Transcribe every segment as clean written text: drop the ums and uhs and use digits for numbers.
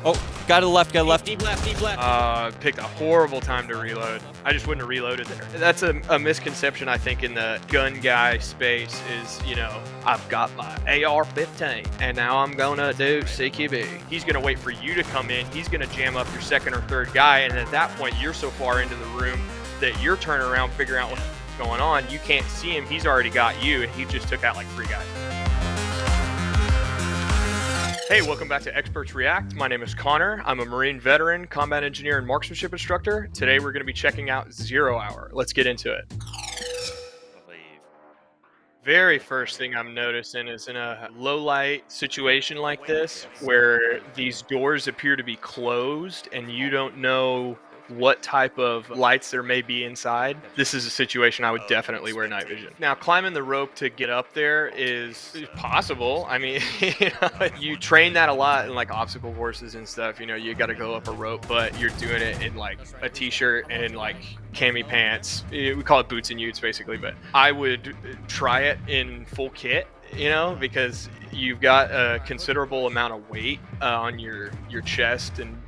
Oh, guy to the left, guy to the left. Deep left. Picked a horrible time to reload. I just wouldn't have reloaded there. That's a misconception, I think, in the gun guy space is, you know, I've got my AR-15 and now I'm gonna do CQB. He's gonna wait for you to come in. He's gonna jam up your second or third guy, and at that point, you're so far into the room that you're turning around, figuring out what's going on. You can't see him. He's already got you, and he just took out like 3 guys. Hey, welcome back to Experts React. My name is Connor. I'm a Marine veteran, combat engineer, and marksmanship instructor. Today we're going to be checking out 0 Hour. Let's get into it. Very first thing I'm noticing is in a low light situation like this, where these doors appear to be closed and you don't know what type of lights there may be inside. This is a situation I would definitely wear night vision. Now, climbing the rope to get up there is possible. I mean, you train that a lot in like obstacle courses and stuff. You know, you got to go up a rope, but you're doing it in like a t-shirt and like cami pants. We call it boots and utes basically, but I would try it in full kit, you know, because you've got a considerable amount of weight on your chest and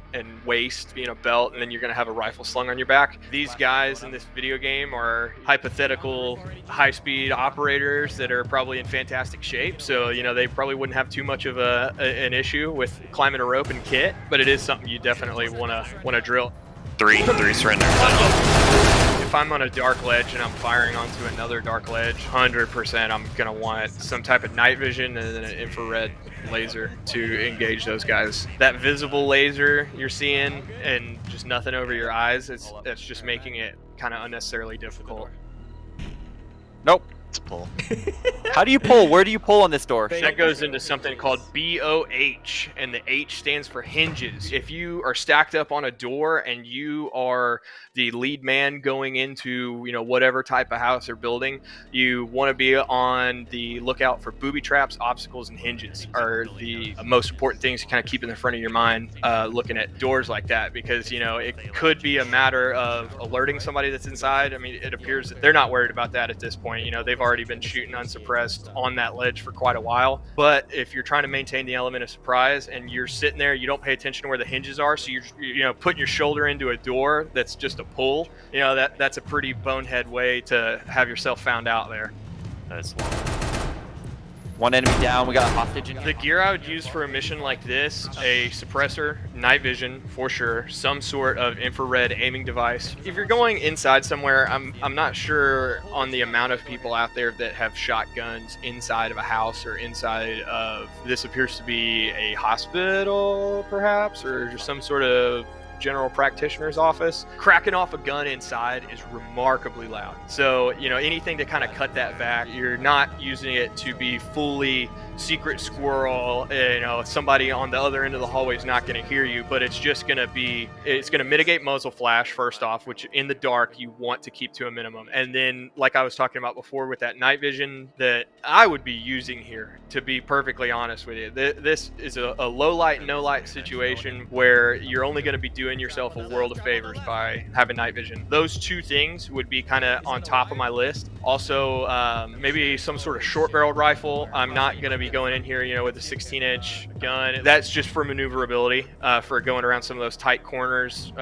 waist being a belt, and then you're going to have a rifle slung on your back. These guys in this video game are hypothetical high-speed operators that are probably in fantastic shape, so you know they probably wouldn't have too much of an issue with climbing a rope and kit, but it is something you definitely want to drill. Three surrender. If I'm on a dark ledge and I'm firing onto another dark ledge, 100% I'm going to want some type of night vision and then an infrared laser to engage those guys. That visible laser you're seeing and just nothing over your eyes, that's just making it kind of unnecessarily difficult. Nope. It's pull. How do you pull? Where do you pull on this door? That goes into something called BOH, and the H stands for hinges. If you are stacked up on a door and you are the lead man going into, you know, whatever type of house or building, you want to be on the lookout for booby traps, obstacles, and hinges are the most important things to kind of keep in the front of your mind looking at doors like that, because, you know, it could be a matter of alerting somebody that's inside. I mean, it appears that they're not worried about that at this point. You know, they've already been shooting unsuppressed on that ledge for quite a while. But if you're trying to maintain the element of surprise and you're sitting there, you don't pay attention to where the hinges are, so you're putting your shoulder into a door that's just a pull, you know, that's a pretty bonehead way to have yourself found out there. That's one enemy down. We got a hostage in here. The gear I would use for a mission like this: a suppressor, night vision for sure, some sort of infrared aiming device. If you're going inside somewhere, I'm not sure on the amount of people out there that have shotguns inside of a house or inside of, this appears to be a hospital perhaps, or just some sort of general practitioner's office. Cracking off a gun inside is remarkably loud. So, you know, anything to kind of cut that back. You're not using it to be fully secret squirrel, you know, somebody on the other end of the hallway is not going to hear you, but it's just going to mitigate muzzle flash first off, which in the dark you want to keep to a minimum. And then, like I was talking about before with that night vision that I would be using here, to be perfectly honest with you, this is a low light, no light situation where you're only going to be doing yourself a world of favors by having night vision. Those two things would be kind of on top of my list. Also, maybe some sort of short barreled rifle. I'm not going to be going in here, you know, with a 16-inch gun. That's just for maneuverability, for going around some of those tight corners,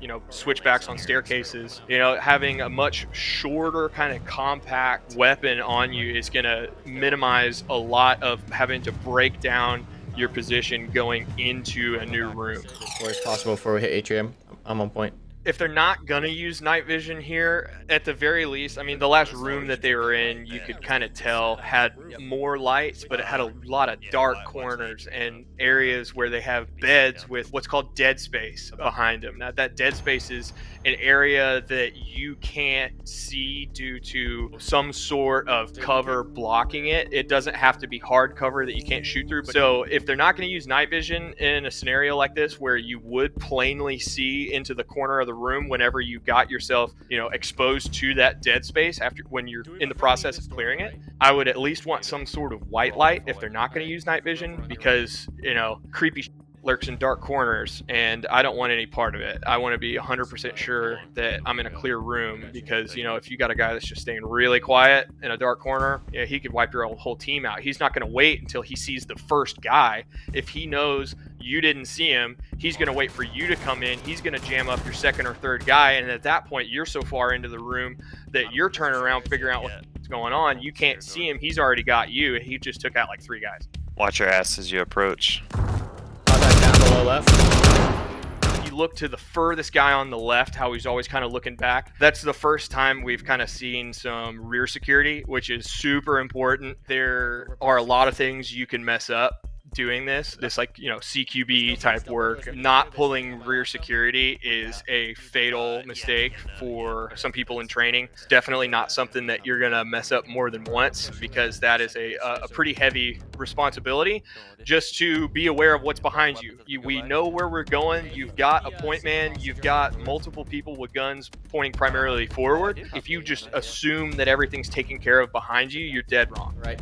you know, switchbacks on staircases. You know, having a much shorter kind of compact weapon on you is going to minimize a lot of having to break down your position going into a new room. Where it's possible before we hit atrium. I'm on point. If they're not going to use night vision here, at the very least, I mean, the last room that they were in, you could kind of tell had more lights, but it had a lot of dark corners and areas where they have beds with what's called dead space behind them. Now, that dead space is an area that you can't see due to some sort of cover blocking it. It doesn't have to be hard cover that you can't shoot through. So if they're not going to use night vision in a scenario like this, where you would plainly see into the corner of the room whenever you got yourself, you know, exposed to that dead space when you're in the process of clearing it, I would at least want some sort of white light if they're not going to use night vision, because, you know, creepy lurks in dark corners, and I don't want any part of it. I want to be 100% sure that I'm in a clear room, because, you know, if you got a guy that's just staying really quiet in a dark corner, yeah, he could wipe your whole team out. He's not going to wait until he sees the first guy. If he knows You didn't see him. He's going to wait for you to come in. He's going to jam up your second or third guy. And at that point, you're so far into the room that you're turning around, figuring out what's going on. You can't see him. He's already got you. And he just took out like 3 guys. Watch your ass as you approach. Contact down below left. You look to the furthest guy on the left, how he's always kind of looking back. That's the first time we've kind of seen some rear security, which is super important. There are a lot of things you can mess up doing this like, you know, CQB type work. Not pulling rear security is a fatal mistake for some people in training. It's definitely not something that you're gonna mess up more than once, because that is a pretty heavy responsibility. Just to be aware of what's behind you. We know where we're going. You've got a point man. You've got multiple people with guns pointing primarily forward. If you just assume that everything's taken care of behind you, you're dead wrong. Right.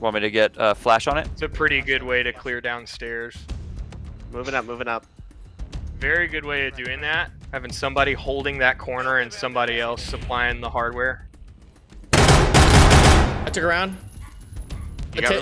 Want me to get flash on it? It's a pretty good way to clear downstairs. Moving up, moving up. Very good way of doing that. Having somebody holding that corner and somebody else supplying the hardware. I took a round.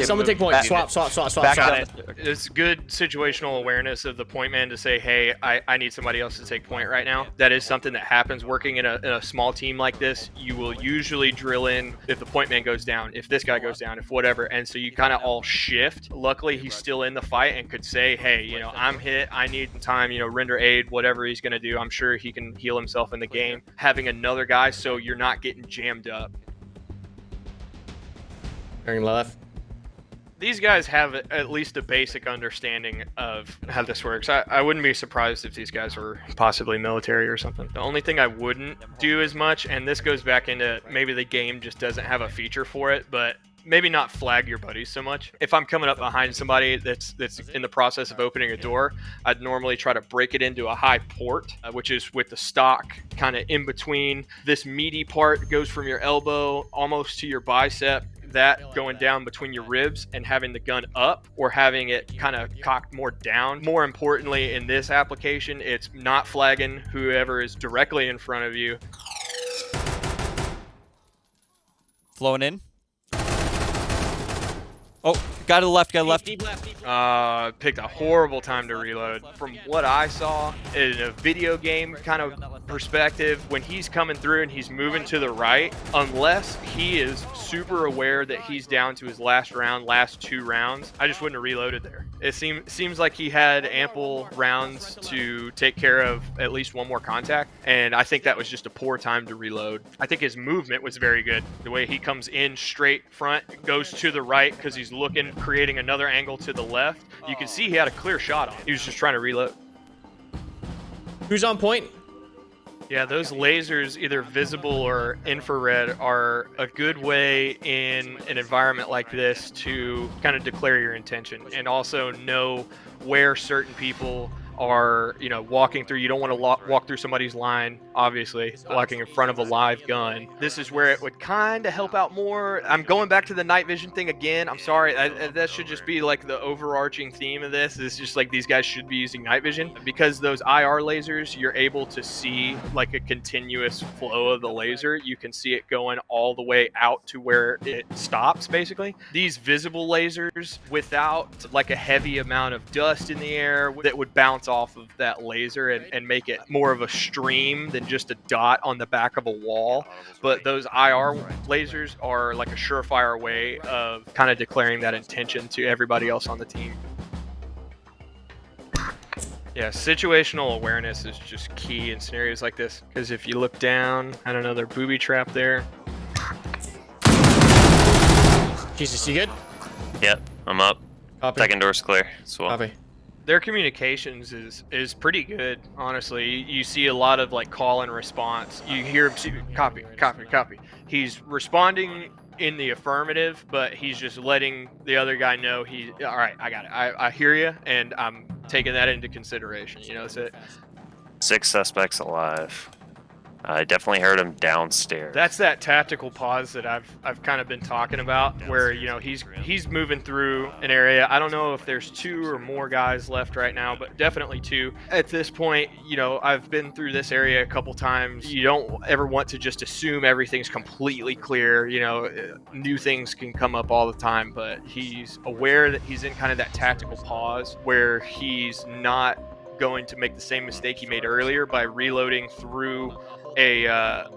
Someone take point. Swap. Back Got down it. the- It's good situational awareness of the point man to say, hey, I need somebody else to take point right now. That is something that happens working in a small team like this. You will usually drill in if the point man goes down, if this guy goes down, if whatever. And so you kind of all shift. Luckily, he's still in the fight and could say, hey, you know, I'm hit. I need time, you know, render aid, whatever he's going to do. I'm sure he can heal himself in the game. Having another guy so you're not getting jammed up. Turning left. These guys have at least a basic understanding of how this works. I wouldn't be surprised if these guys were possibly military or something. The only thing I wouldn't do as much, and this goes back into maybe the game just doesn't have a feature for it, but maybe not flag your buddies so much. If I'm coming up behind somebody that's in the process of opening a door, I'd normally try to break it into a high port, which is with the stock kind of in between. This meaty part goes from your elbow almost to your bicep. That going down between your ribs and having the gun up or having it kind of cocked more down. More importantly, in this application, it's not flagging whoever is directly in front of you. Flowing in. Oh, guy to the left, guy to the left. Picked a horrible time to reload. From what I saw in a video game kind of perspective, when he's coming through and he's moving to the right, unless he is super aware that he's down to his last 2 rounds, I just wouldn't have reloaded there. It seems like he had ample rounds to take care of at least one more contact, and I think that was just a poor time to reload. I think his movement was very good. The way he comes in straight front, goes to the right because he's looking, creating another angle to the left. You can see he had a clear shot on him. He was just trying to reload. Who's on point? Yeah, those lasers, either visible or infrared, are a good way in an environment like this to kind of declare your intention and also know where certain people are, you know, walking through. You don't want to walk through somebody's line, obviously, walking in front of a live gun. This is where it would kind of help out more. I'm going back to the night vision thing again. I'm sorry. That should just be like the overarching theme of this. It's just like these guys should be using night vision because those IR lasers, you're able to see like a continuous flow of the laser. You can see it going all the way out to where it stops, basically. These visible lasers, without like a heavy amount of dust in the air that would bounce off of that laser and make it more of a stream than just a dot on the back of a wall. But those IR lasers are like a surefire way of kind of declaring that intention to everybody else on the team. Yeah, situational awareness is just key in scenarios like this, because if you look down at another booby trap there. Jesus, you good? Yep, I'm up. Copy. Second door's clear as well. Copy. Their communications is pretty good, honestly. You see a lot of like call and response. You hear him copy. He's responding in the affirmative, but he's just letting the other guy know all right, I got it. I hear you, and I'm taking that into consideration. You know, that's it. 6 suspects alive. I definitely heard him downstairs. That's that tactical pause that I've kind of been talking about, where he's moving through an area. I don't know if there's 2 or more guys left right now, but definitely 2. At this point, I've been through this area a couple times. You don't ever want to just assume everything's completely clear. New things can come up all the time, but he's aware that he's in kind of that tactical pause where he's not going to make the same mistake he made earlier by reloading through a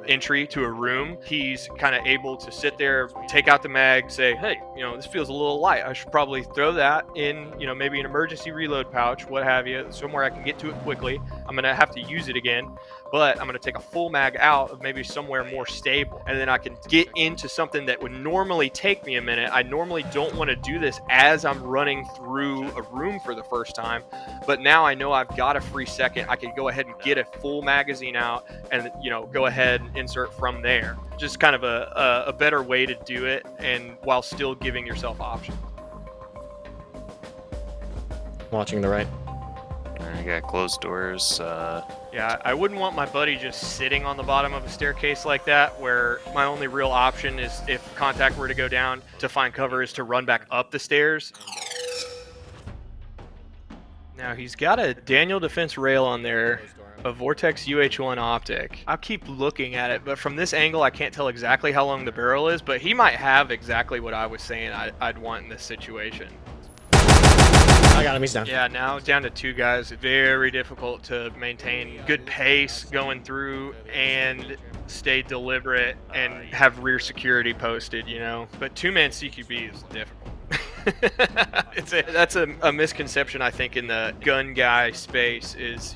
entry to a room. He's kind of able to sit there, take out the mag, say, hey, this feels a little light. I should probably throw that in, maybe an emergency reload pouch, what have you, somewhere I can get to it quickly. I'm going to have to use it again, but I'm going to take a full mag out of maybe somewhere more stable, and then I can get into something that would normally take me a minute. I normally don't want to do this as I'm running through a room for the first time, but now I know I've got a free second. I can go ahead and get a full magazine out and go ahead and insert from there. Just kind of a better way to do it, and while still giving yourself options. Watching the right. I got closed doors. Yeah, I wouldn't want my buddy just sitting on the bottom of a staircase like that, where my only real option is, if contact were to go down, to find cover is to run back up the stairs. Now he's got a Daniel defense rail on there, a Vortex UH1 optic. I'll keep looking at it, but from this angle I can't tell exactly how long the barrel is, but he might have exactly what I was saying I'd want in this situation. I got him, he's down. Yeah, now it's down to 2 guys. Very difficult to maintain good pace going through and stay deliberate and have rear security posted, But 2-man CQB is difficult. That's a misconception, I think, in the gun guy space is,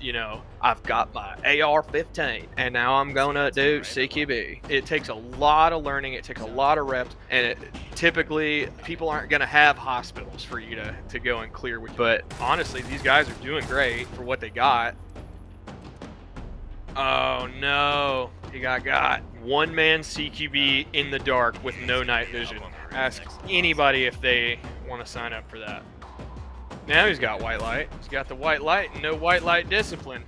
I've got my AR-15 and now I'm gonna do CQB. It takes a lot of learning, it takes a lot of reps, and typically people aren't gonna have hospitals for you to go and clear with. But honestly, these guys are doing great for what they got. Oh no, he got 1-man CQB in the dark with no night vision. Ask anybody if they want to sign up for that. Now he's got white light. He's got the white light and no white light discipline.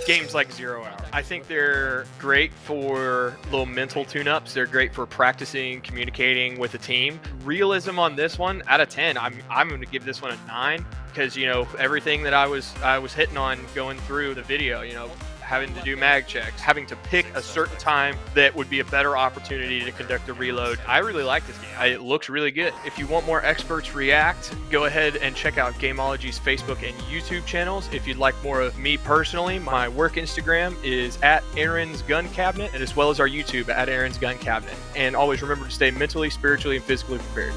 Games like 0 Hour. I think they're great for little mental tune-ups. They're great for practicing, communicating with a team. Realism on this one, out of 10, I'm going to give this one a 9, because everything that I was hitting on going through the video, having to do mag checks, having to pick a certain time that would be a better opportunity to conduct a reload. I really like this game. It looks really good. If you want more experts react, go ahead and check out Gamology's Facebook and YouTube channels. If you'd like more of me personally, my work Instagram is at Aaron's Gun Cabinet, and as well as our YouTube at Aaron's Gun Cabinet. And always remember to stay mentally, spiritually, and physically prepared.